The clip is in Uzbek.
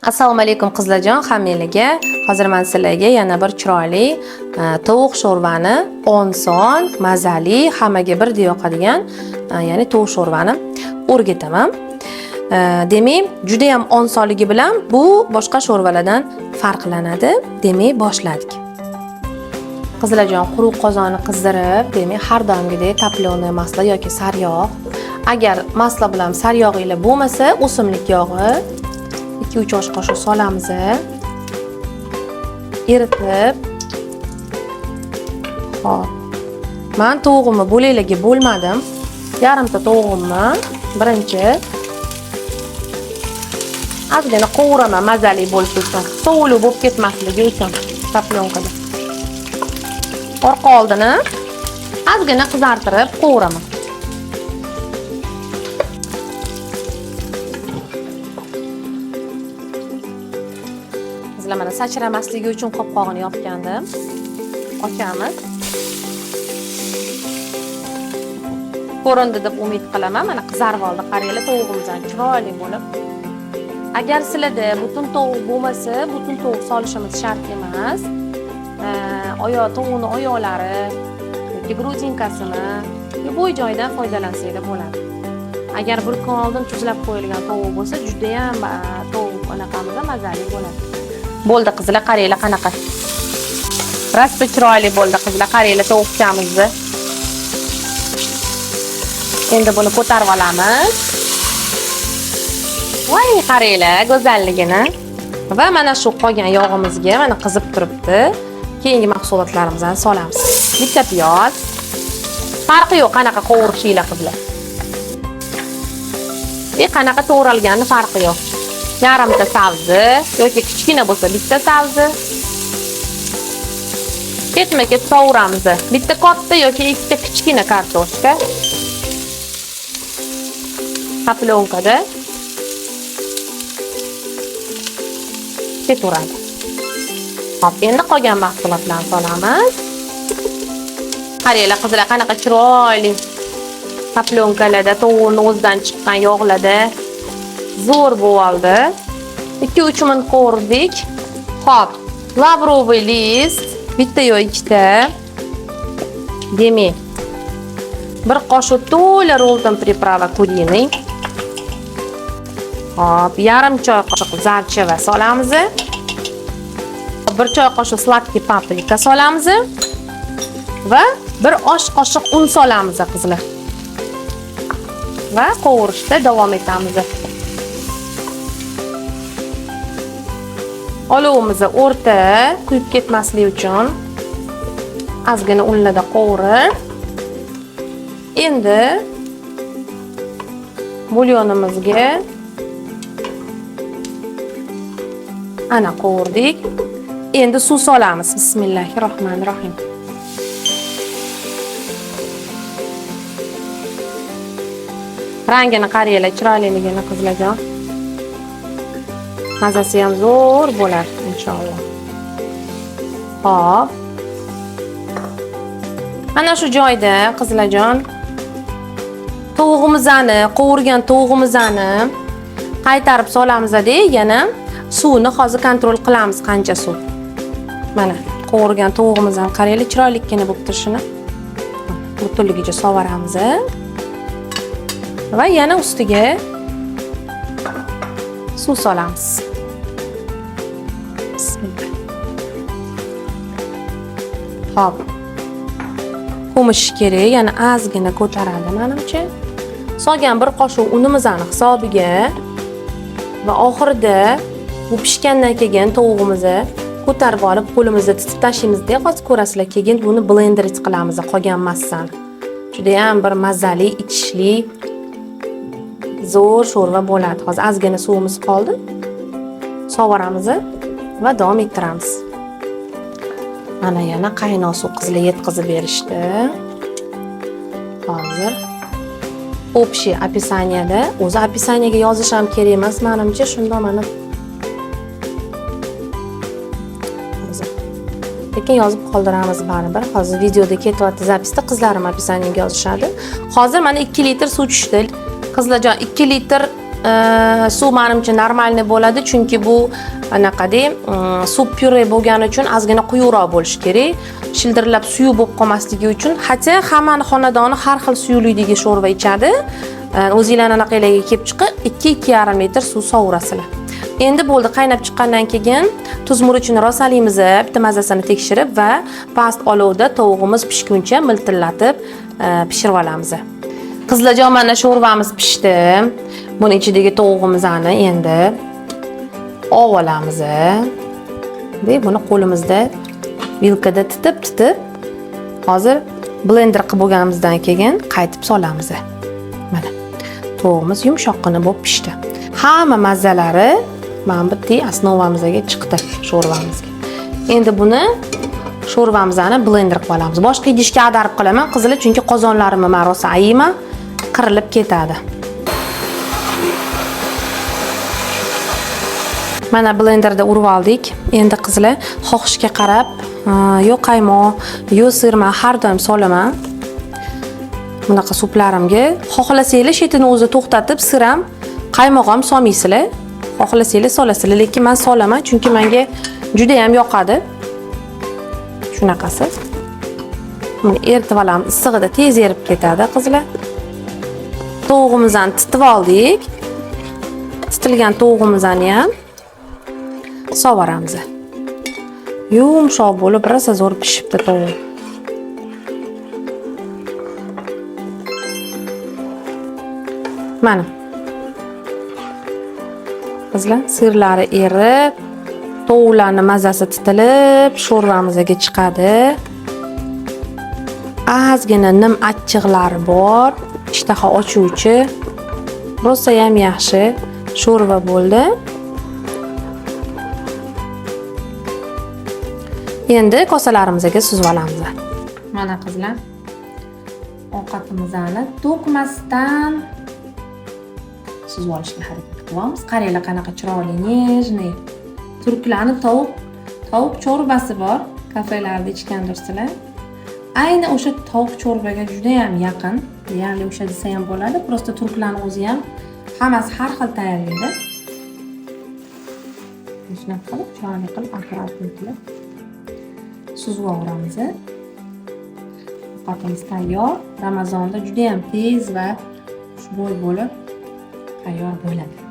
Assalomu alaykum qizlarjon, hammalarga. Hozir men sizlarga yana bir chiroyli tovuq sho'rvani, oson, mazali, hammaga birdek yoqadigan, ya'ni tovuq sho'rvani o'rgataman. Demak, juda ham osonligi bilan bu boshqa sho'rvalardan farqlanadi. Demak, boshladik. Qizlarjon, quruq qozonni qizdirib, demak, har doimgidek toplonni masla yoki saryog'. Agar masla bilan saryog'inglar bo'lmasa, o'simlik yog'i 2-3 osh qoshiq solamiz. Eritib. Xo'p. Men tovuqimni bo'laklarga bo'lmadim. Yarimta tovuqimni birinchi ozgina qovuraman mazali bo'lishi uchun. Sovuqli bo'lib ketmasligi uchun toplonkada. Orqa oldini ozgina qizartirib qovuraman. Mana sachramasligi uchun qopqog'ini yopgandim. Ochamiz. Ko'rindi deb umid qilaman. Mana qizarib oldi, qaranglar, tovuqimizdan chiroyli bo'lib. Agar sizlarda butun tovuq bo'lmasa, butun tovuq solishimiz shart emas. Tovuqning oyoqlari yoki gruzinkasini bo'y joyidan foydalansanglar bo'ladi. Agar bir kun oldin tuzlab qo'yilgan tovuq bo'lsa, juda ham tovuq anaqamizda mazali bo'ladi. Bo'ldi qizlar, qaranglar qanaqa. Rosta chiroyli bo'ldi qizlar, qaranglar tovuqchamizni. Endi buni ko'tarib olamiz. Voy, qaranglar go'zalligini. Va mana shu qolgan yog'imizga mana qizib turibdi. Keyingi mahsulotlarimizni solamiz. Bitta piyoz. Farqi yo'q qanaqa qovurishinglar qizlar. Qanaqa to'g'ralgani farqi yo'q. Yarimta sabzi yoki kichkina bo'lsa bitta sabzi. Ketma-ket sovuramiz. Bitta katta yoki ikkita kichkina kartoshka. Toplonkada ketaveradi. Hop, endi qolgan mahsulotlarni solamiz. Qaranglar qizlar, qanaqa chiroyli toplonkalarda tovuqning o'zidan chiqqan yog'larda zo'r bo'ldi. 2-3 minut qovurdik. Xo'p, lavroviy list bitta yo ikkita. Demak, bir qoshiq to'la roldan priprava kurining. Xo'p, yarim choy qoshiq zarchava solamiz. 1 choy qoshiq sladkий paprika solamiz va 1 osh qoshiq un solamiz qizlar. Va qovurishda davom etamiz. Olovimizni o'rta kuyib ketmasligi uchun ozgina unlarda qovurib, endi bulyonimizga ana qovurdik. Endi suv solamiz. Bismillahirrohmanirrohim. Rangini qaranglar, chiroyliligini qizlarjon. Mazasi ham zo'r bo'ladi inshaalloh. Hop. Mana shu joyda qizlarjon tovuqimizni, qovurgan tovuqimizni qaytarib solamiz-da, yana suvni hozir kontrol qilamiz qancha suv. Mana qovurgan tovuqimizni qaranglar, chiroylikkina bo'lib turishini. Butunligicha sovaramiz. Va yana ustiga suv solamiz. Bismillah. Hop. Qo'mish kerak, yana ozgina ko'taradi menimcha. Solgan 1 qoshiq unimizni hisobiga va oxirida bu pishgandan keyin tovuqimizni ko'tarib olib qo'limizda titib tashlaymiz-da, hozir ko'rasizlar, keyin buni blender qilamiz qolgan massani. Juda ham bir mazali, ichishli zo'r sho'rva bo'ladi. Hozir ozgina suvimiz qoldi. Sovoramiz va davom ettiramiz. Mana yana qaynoq suv qizlar yetkazib berishdi. Hozir общий описаниеda, o'zi описаниеga yozish ham kerak emas, menimcha shunda mana. Lekin yozib qoldiramiz baribir. Hozir videoda ketyapti zapisda, qizlarim описаниеga yozishadi. Hozir mana 2 litr suv tushdi. Qizlarjon, 2 litr suv menimcha normalniy bo'ladi, chunki bu anaqada sup pyure bo'lgani uchun ozgina quyuqroq bo'lishi kerak. Shildirlab suvi bo'lib qolmasligi uchun. Hatto hammani xonadoni har xil suyuqlikdagi sho'rva ichadi. O'zingizlar anaqalarga kelib chiqib 2-2,5 litr suv sovurasizlar. Endi bo'ldi, qaynab chiqqandan keyin tuz murchini rosalaymiz, bitta mazasini tekshirib va past olovda tovuqimiz pishguncha miltillatib pishirib olamiz. Qizlarjon, mana sho'rvamiz pishdi. Buni ichidagi tovuqimizni endi olib olamiz. Buni qo'limizda vilkada titib, hozir blender qilib bo'lganimizdan keyin qaytib solamiz. Mana tovuqimiz yumshoqqina bo'lib pishdi. Hamma mazalari mana bitta osnovamizga chiqdi sho'rvamizga. Endi buni sho'rvamizni blender qilib olamiz. Boshqa idishga ag'darib qilaman, qizlar, chunki qozonlarimni men rosa ayima, qirilib ketadi. Mana blenderda urib oldik. Endi qizlar, xohishga qarab, yo qaymoq, yo sirma har doim solaman. Bunaqa suplarimga xohlasanglar shetini o'zi to'xtatib, sir ham, qaymoq ham solmaysizlar. Xohlasanglar solasizlar, lekin men solaman, chunki menga juda ham yoqadi. Shunaqasi. Buni eritib olamiz, issig'ida tez erib ketadi, qizlar. Tovuqimizni titib oldik. Titilgan tovuqimizni ham sovaramiz. Yumshoq bo'lib, rosa zo'r pishibdi tovuq. Mana. Qizlar, sirlari erib, tovuqlarning mazasi titilib, sho'rvamizga chiqadi. Ozgina nim achchiqlari bor, ishtaha ochuvchi. Rosa ham yaxshi sho'rva bo'ldi. Endi kosalarimizga suzib olamiz. Mana qizlar, ovqatimizni to'kmasdan suzib olishga harakat qilamiz. Qaranglar qanaqa chiroyli, nejniy. Turklarning tovuq cho'rbasi bor, kafelarda ichgandirsizlar. Ayni o'sha tovuq cho'rbaga juda ham yaqin, ya'ni o'sha desa ham bo'ladi. Prosta turklarning o'zi ham hammasi har xil tayyorlaydi. Shunaqa qilib, chiroyli qilib, akkuratli qilib suzib olamiz. Ovqatimiz tayyor. Ramazonda juda ham tez va xushbo'y bo'lib tayyor bo'ladi.